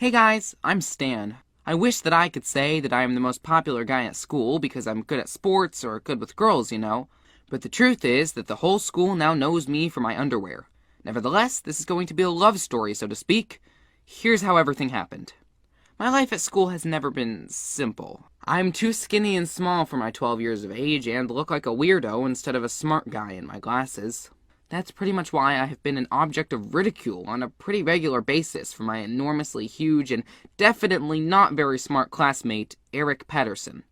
Hey guys, I'm Stan. I wish that I could say that I am the most popular guy at school because I'm good at sports or good with girls, But the truth is that the whole school now knows me for my underwear. Nevertheless, this is going to be a love story, so to speak. Here's how everything happened. My life at school has never been simple. I'm too skinny and small for my 12 years of age and look like a weirdo instead of a smart guy in my glasses. That's pretty much why I have been an object of ridicule on a pretty regular basis for my enormously huge and definitely not very smart classmate, Eric Patterson.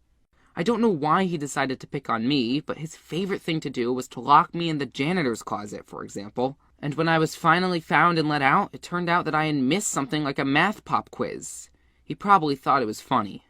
I don't know why he decided to pick on me, but his favorite thing to do was to lock me in the janitor's closet, for example. And when I was finally found and let out, it turned out that I had missed something like a math pop quiz. He probably thought it was funny.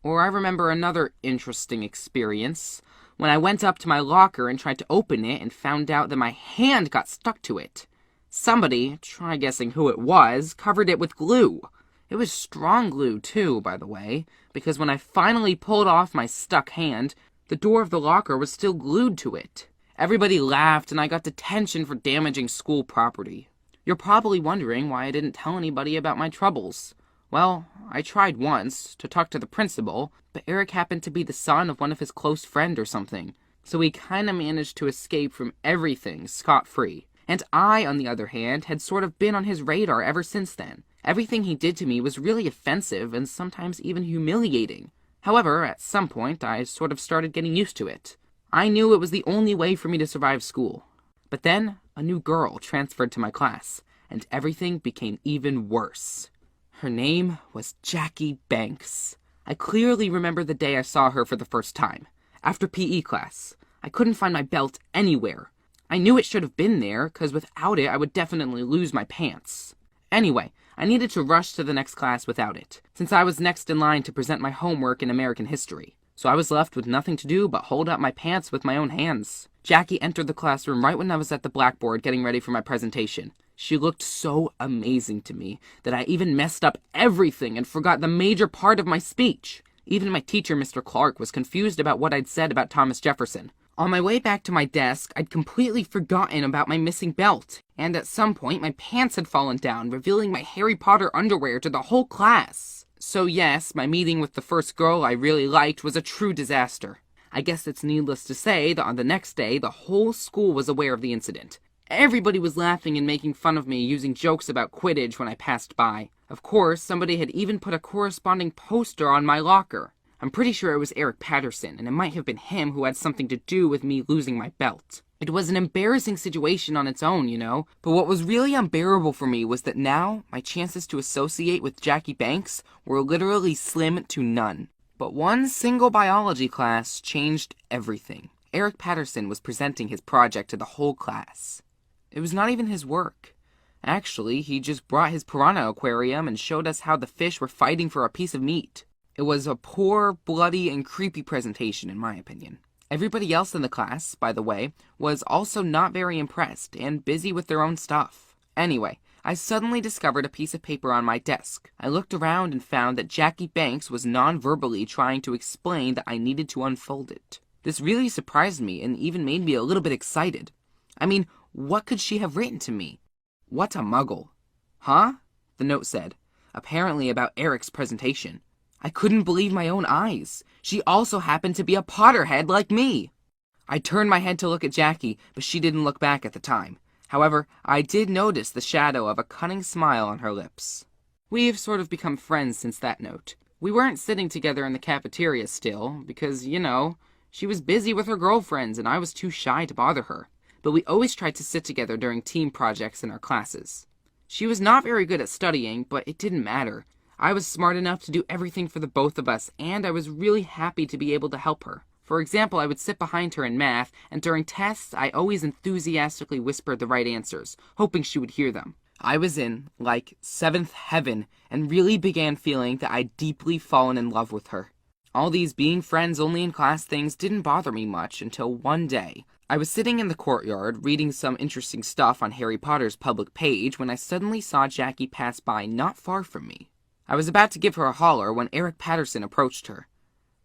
Or I remember another interesting experience, when I went up to my locker and tried to open it and found out that my hand got stuck to it. Somebody, try guessing who it was, covered it with glue. It was strong glue too, by the way, because when I finally pulled off my stuck hand, the door of the locker was still glued to it. Everybody laughed and I got detention for damaging school property. You're probably wondering why I didn't tell anybody about my troubles. Well, I tried once to talk to the principal, but Eric happened to be the son of one of his close friends or something, so he kinda managed to escape from everything scot-free. And I, on the other hand, had sort of been on his radar ever since then. Everything he did to me was really offensive and sometimes even humiliating. However, at some point, I sort of started getting used to it. I knew it was the only way for me to survive school. But then, a new girl transferred to my class, and everything became even worse. Her name was Jackie Banks. I clearly remember the day I saw her for the first time. After PE class. I couldn't find my belt anywhere. I knew it should have been there, because without it I would definitely lose my pants. Anyway, I needed to rush to the next class without it, since I was next in line to present my homework in American history. So I was left with nothing to do but hold up my pants with my own hands. Jackie entered the classroom right when I was at the blackboard getting ready for my presentation. She looked so amazing to me that I even messed up everything and forgot the major part of my speech. Even my teacher, Mr. Clark, was confused about what I'd said about Thomas Jefferson. On my way back to my desk, I'd completely forgotten about my missing belt, and at some point my pants had fallen down, revealing my Harry Potter underwear to the whole class. So yes, my meeting with the first girl I really liked was a true disaster. I guess it's needless to say that on the next day, the whole school was aware of the incident. Everybody was laughing and making fun of me using jokes about Quidditch when I passed by. Of course, somebody had even put a corresponding poster on my locker. I'm pretty sure it was Eric Patterson, and it might have been him who had something to do with me losing my belt. It was an embarrassing situation on its own, but what was really unbearable for me was that now my chances to associate with Jackie Banks were literally slim to none. But one single biology class changed everything. Eric Patterson was presenting his project to the whole class. It was not even his work. Actually, he just brought his piranha aquarium and showed us how the fish were fighting for a piece of meat. It was a poor, bloody, and creepy presentation, in my opinion. Everybody else in the class, by the way, was also not very impressed and busy with their own stuff. Anyway, I suddenly discovered a piece of paper on my desk. I looked around and found that Jackie Banks was non-verbally trying to explain that I needed to unfold it. This really surprised me and even made me a little bit excited. I mean, what could she have written to me? What a muggle. Huh? The note said, apparently about Eric's presentation. I couldn't believe my own eyes. She also happened to be a Potterhead like me. I turned my head to look at Jackie, but she didn't look back at the time. However, I did notice the shadow of a cunning smile on her lips. We've sort of become friends since that note. We weren't sitting together in the cafeteria still, because, she was busy with her girlfriends and I was too shy to bother her. But we always tried to sit together during team projects in our classes. She was not very good at studying, but it didn't matter. I was smart enough to do everything for the both of us, and I was really happy to be able to help her. For example, I would sit behind her in math, and during tests, I always enthusiastically whispered the right answers, hoping she would hear them. I was in, seventh heaven, and really began feeling that I'd deeply fallen in love with her. All these being friends only in class things didn't bother me much until one day. I was sitting in the courtyard reading some interesting stuff on Harry Potter's public page when I suddenly saw Jackie pass by not far from me. I was about to give her a holler when Eric Patterson approached her.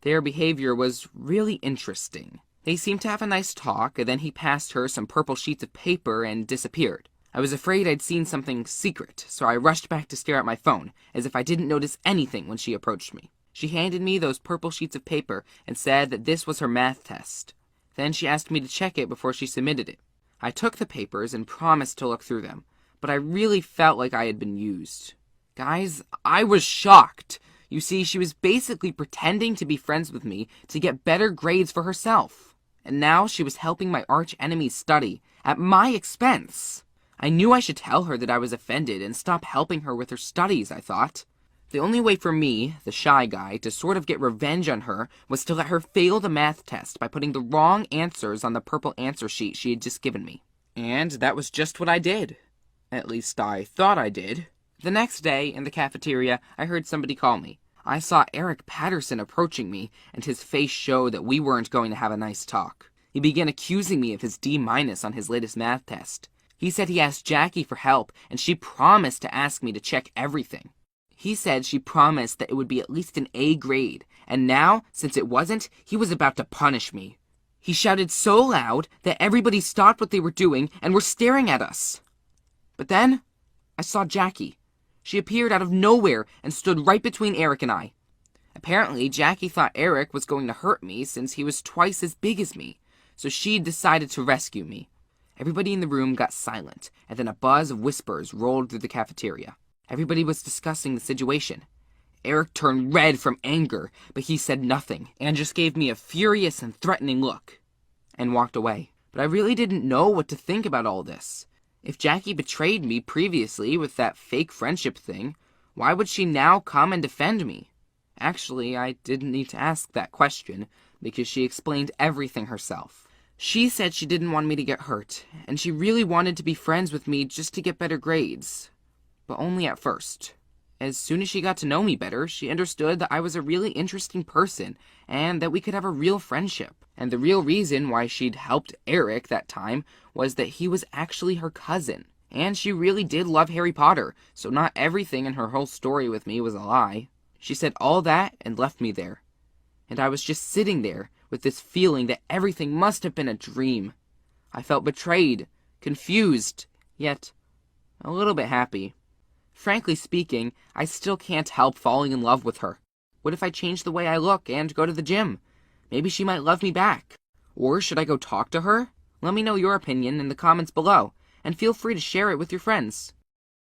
Their behavior was really interesting. They seemed to have a nice talk, and then he passed her some purple sheets of paper and disappeared. I was afraid I'd seen something secret, so I rushed back to stare at my phone, as if I didn't notice anything when she approached me. She handed me those purple sheets of paper and said that this was her math test. Then she asked me to check it before she submitted it. I took the papers and promised to look through them, but I really felt like I had been used. Guys, I was shocked. You see, she was basically pretending to be friends with me to get better grades for herself. And now she was helping my arch enemy study, at my expense. I knew I should tell her that I was offended and stop helping her with her studies, I thought. The only way for me, the shy guy, to sort of get revenge on her was to let her fail the math test by putting the wrong answers on the purple answer sheet she had just given me. And that was just what I did. At least I thought I did. The next day, in the cafeteria, I heard somebody call me. I saw Eric Patterson approaching me, and his face showed that we weren't going to have a nice talk. He began accusing me of his D- on his latest math test. He said he asked Jackie for help, and she promised to ask me to check everything. He said she promised that it would be at least an A grade, and now, since it wasn't, he was about to punish me. He shouted so loud that everybody stopped what they were doing and were staring at us. But then, I saw Jackie. She appeared out of nowhere and stood right between Eric and I. Apparently, Jackie thought Eric was going to hurt me since he was twice as big as me, so she decided to rescue me. Everybody in the room got silent, and then a buzz of whispers rolled through the cafeteria. Everybody was discussing the situation. Eric turned red from anger, but he said nothing, and just gave me a furious and threatening look, and walked away. But I really didn't know what to think about all this. If Jackie betrayed me previously with that fake friendship thing, why would she now come and defend me? Actually, I didn't need to ask that question, because she explained everything herself. She said she didn't want me to get hurt, and she really wanted to be friends with me just to get better grades. But only at first. As soon as she got to know me better, she understood that I was a really interesting person, and that we could have a real friendship. And the real reason why she'd helped Eric that time was that he was actually her cousin. And she really did love Harry Potter, so not everything in her whole story with me was a lie. She said all that and left me there. And I was just sitting there with this feeling that everything must have been a dream. I felt betrayed, confused, yet a little bit happy. Frankly speaking, I still can't help falling in love with her. What if I change the way I look and go to the gym? Maybe she might love me back. Or should I go talk to her? Let me know your opinion in the comments below, and feel free to share it with your friends.